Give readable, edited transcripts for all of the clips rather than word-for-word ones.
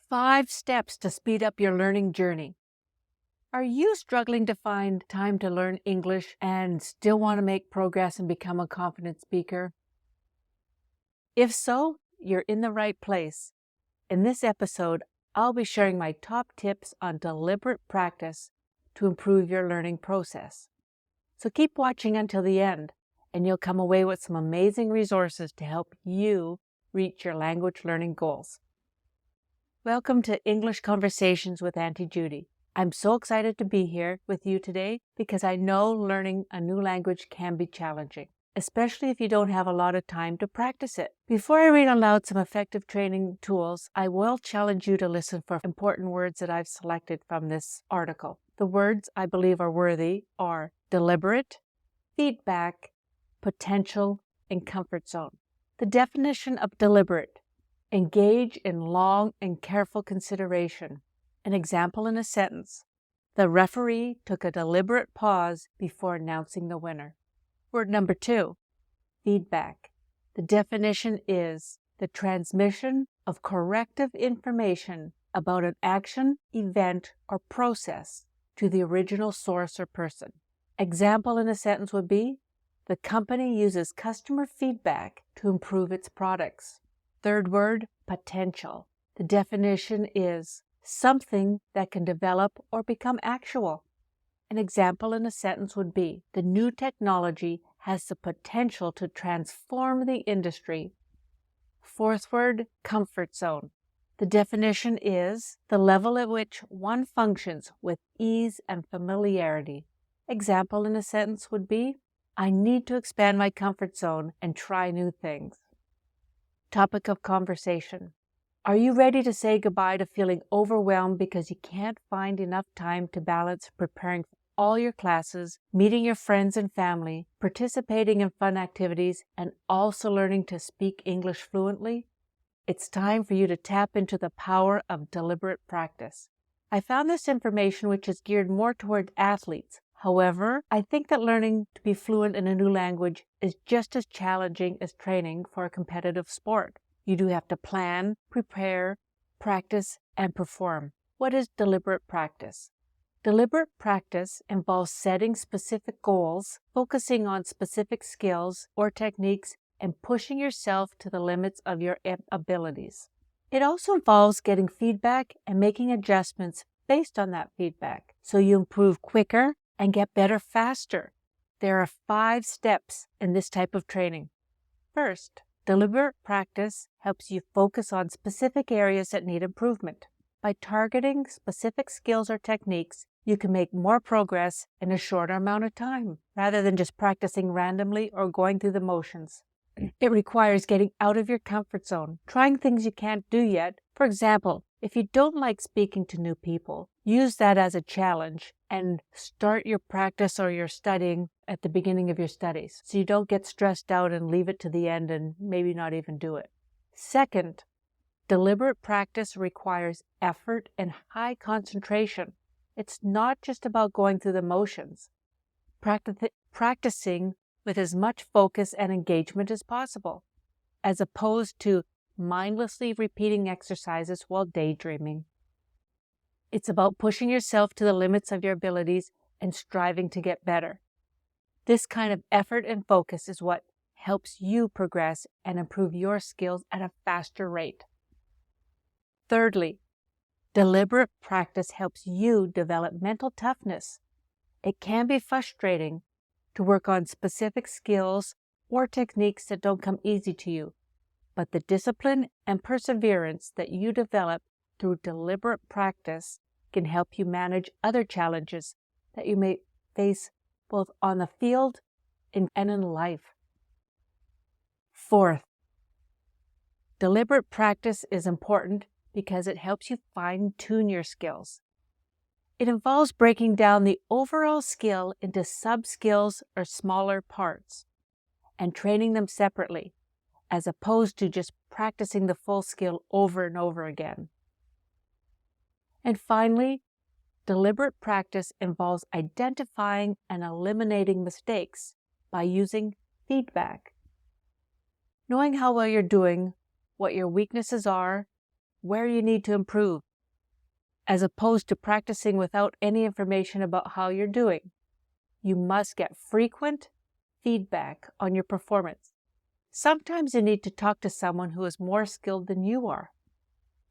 5 steps to speed up your learning journey. Are you struggling to find time to learn English and still want to make progress and become a confident speaker? If so, you're in the right place. In this episode, I'll be sharing my top tips on deliberate practice to improve your learning process. So keep watching until the end, and you'll come away with some amazing resources to help you reach your language learning goals. Welcome to English Conversations with Auntie Judy. I'm so excited to be here with you today because I know learning a new language can be challenging, especially if you don't have a lot of time to practice it. Before I read aloud some effective training tools, I will challenge you to listen for important words that I've selected from this article. The words I believe are worthy are deliberate, feedback, potential, and comfort zone. The definition of deliberate: engage in long and careful consideration. An example in a sentence: the referee took a deliberate pause before announcing the winner. Word number 2, feedback. The definition is the transmission of corrective information about an action, event, or process to the original source or person. Example in a sentence would be: the company uses customer feedback to improve its products. Third word, potential. The definition is something that can develop or become actual. An example in a sentence would be: the new technology has the potential to transform the industry. Fourth word, comfort zone. The definition is the level at which one functions with ease and familiarity. Example in a sentence would be: I need to expand my comfort zone and try new things. Topic of conversation. Are you ready to say goodbye to feeling overwhelmed because you can't find enough time to balance preparing for all your classes, meeting your friends and family, participating in fun activities, and also learning to speak English fluently? It's time for you to tap into the power of deliberate practice. I found this information which is geared more toward athletes. However, I think that learning to be fluent in a new language is just as challenging as training for a competitive sport. You do have to plan, prepare, practice, and perform. What is deliberate practice? Deliberate practice involves setting specific goals, focusing on specific skills or techniques, and pushing yourself to the limits of your abilities. It also involves getting feedback and making adjustments based on that feedback, so you improve quicker and get better faster. There are 5 steps in this type of training. First, deliberate practice helps you focus on specific areas that need improvement. By targeting specific skills or techniques, you can make more progress in a shorter amount of time, rather than just practicing randomly or going through the motions. It requires getting out of your comfort zone, trying things you can't do yet. For example, if you don't like speaking to new people, use that as a challenge and start your practice or your studying at the beginning of your studies, so you don't get stressed out and leave it to the end and maybe not even do it. Second, deliberate practice requires effort and high concentration. It's not just about going through the motions. Practicing with as much focus and engagement as possible, as opposed to mindlessly repeating exercises while daydreaming. It's about pushing yourself to the limits of your abilities and striving to get better. This kind of effort and focus is what helps you progress and improve your skills at a faster rate. Thirdly, deliberate practice helps you develop mental toughness. It can be frustrating to work on specific skills or techniques that don't come easy to you, but the discipline and perseverance that you develop through deliberate practice can help you manage other challenges that you may face both on the field and in life. Fourth, deliberate practice is important because it helps you fine-tune your skills. It involves breaking down the overall skill into sub-skills or smaller parts and training them separately, as opposed to just practicing the full skill over and over again. And finally, deliberate practice involves identifying and eliminating mistakes by using feedback. Knowing how well you're doing, what your weaknesses are, where you need to improve, as opposed to practicing without any information about how you're doing. You must get frequent feedback on your performance. Sometimes you need to talk to someone who is more skilled than you are.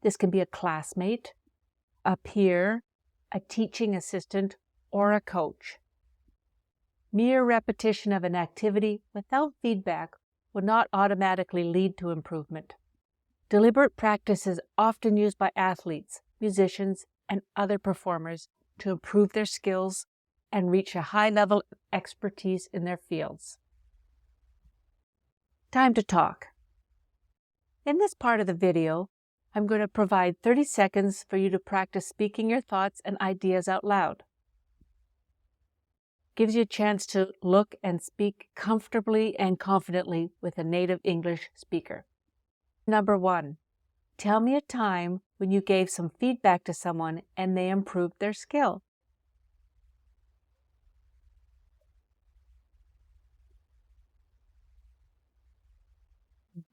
This can be a classmate, a peer, a teaching assistant, or a coach. Mere repetition of an activity without feedback will not automatically lead to improvement. Deliberate practice is often used by athletes, musicians, and other performers to improve their skills and reach a high level of expertise in their fields. Time to talk. In this part of the video, I'm going to provide 30 seconds for you to practice speaking your thoughts and ideas out loud. Gives you a chance to look and speak comfortably and confidently with a native English speaker. Number 1, tell me a time when you gave some feedback to someone and they improved their skill.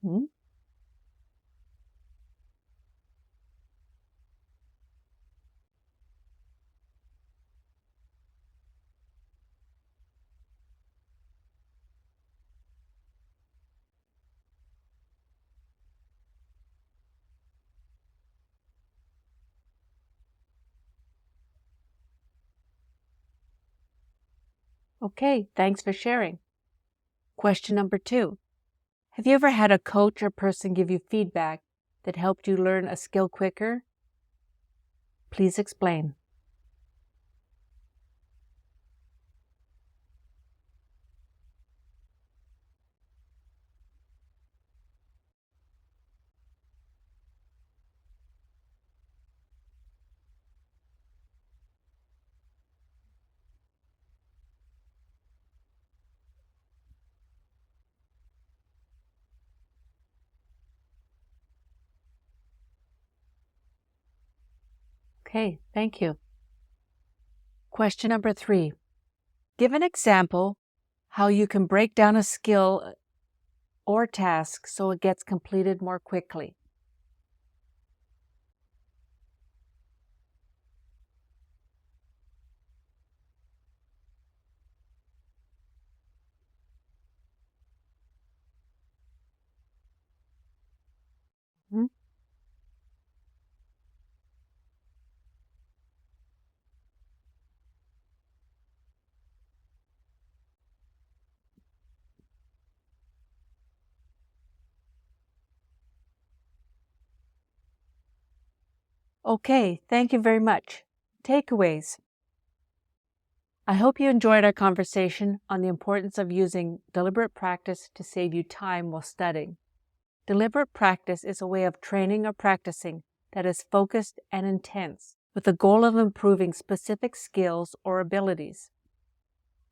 Mhm. Okay, thanks for sharing. Question number 2. Have you ever had a coach or person give you feedback that helped you learn a skill quicker? Please explain. Okay, thank you. Question number 3. Give an example how you can break down a skill or task so it gets completed more quickly. Mhm. Okay, thank you very much. Takeaways. I hope you enjoyed our conversation on the importance of using deliberate practice to save you time while studying. Deliberate practice is a way of training or practicing that is focused and intense, with the goal of improving specific skills or abilities.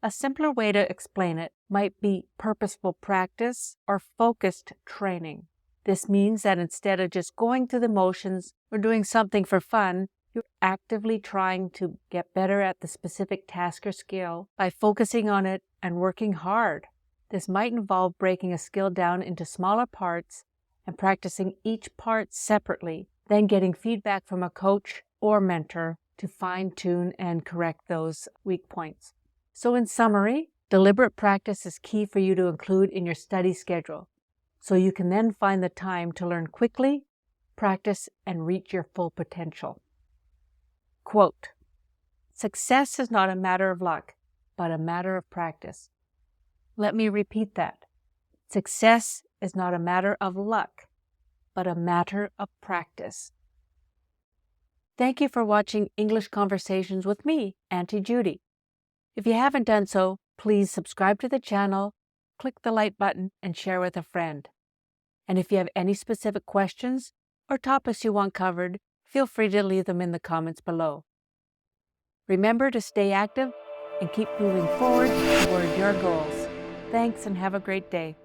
A simpler way to explain it might be purposeful practice or focused training. This means that instead of just going through the motions or doing something for fun, you're actively trying to get better at the specific task or skill by focusing on it and working hard. This might involve breaking a skill down into smaller parts and practicing each part separately, then getting feedback from a coach or mentor to fine-tune and correct those weak points. So in summary, deliberate practice is key for you to include in your study schedule, so you can then find the time to learn quickly, practice, and reach your full potential. Quote, "Success is not a matter of luck, but a matter of practice." Let me repeat that. Success is not a matter of luck, but a matter of practice. Thank you for watching English Conversations with me, Auntie Judy. If you haven't done so, please subscribe to the channel, click the like button, and share with a friend. And if you have any specific questions or topics you want covered, feel free to leave them in the comments below. Remember to stay active and keep moving forward toward your goals. Thanks and have a great day.